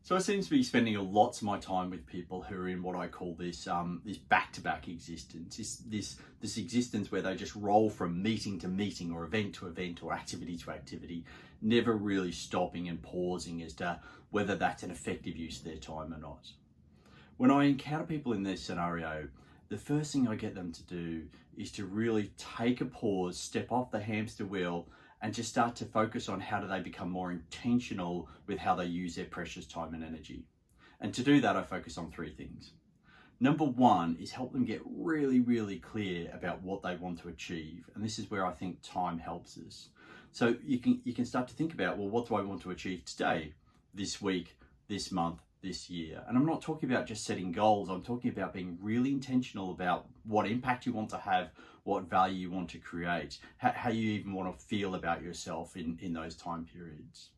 So I seem to be spending lots of my time with people who are in what I call this this back-to-back existence, this existence where they just roll from meeting to meeting or event to event or activity to activity, never really stopping and pausing as to whether that's an effective use of their time or not. When I encounter people in this scenario, the first thing I get them to do is to really take a pause, step off the hamster wheel, and just start to focus on how do they become more intentional with how they use their precious time and energy. And to do that, I focus on three things. Number one is help them get really, really clear about what they want to achieve. And this is where I think time helps us. So you can start to think about, well, what do I want to achieve today, this week, this month, this year? And I'm not talking about just setting goals. I'm talking about being really intentional about what impact you want to have, what value you want to create, how you even want to feel about yourself in those time periods.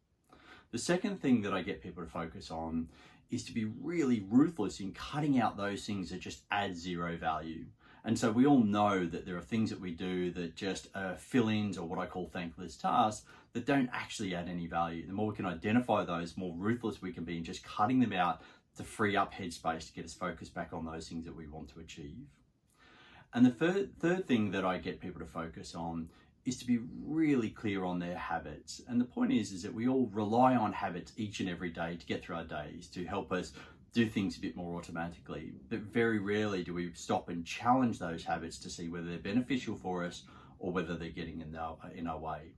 The second thing that I get people to focus on is to be really ruthless in cutting out those things that just add zero value. And so we all know that there are things that we do that just are fill-ins or what I call thankless tasks that don't actually add any value. The more we can identify those, the more ruthless we can be in just cutting them out to free up headspace to get us focused back on those things that we want to achieve. And the third thing that I get people to focus on is to be really clear on their habits. And the point is that we all rely on habits each and every day to get through our days, to help us do things a bit more automatically. But very rarely do we stop and challenge those habits to see whether they're beneficial for us or whether they're getting in our way.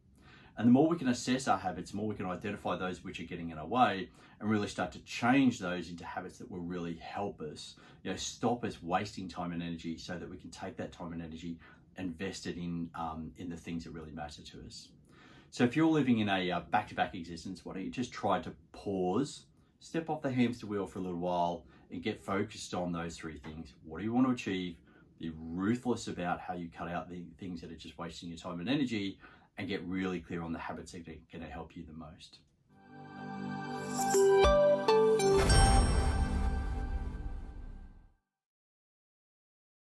And the more we can assess our habits, the more we can identify those which are getting in our way and really start to change those into habits that will really help us, stop us wasting time and energy so that we can take that time and energy and invest it in the things that really matter to us. So if you're living in a back-to-back existence, why don't you just try to pause, step off the hamster wheel for a little while and get focused on those three things. What do you want to achieve? Be ruthless about how you cut out the things that are just wasting your time and energy, and get really clear on the habits that are going to help you the most.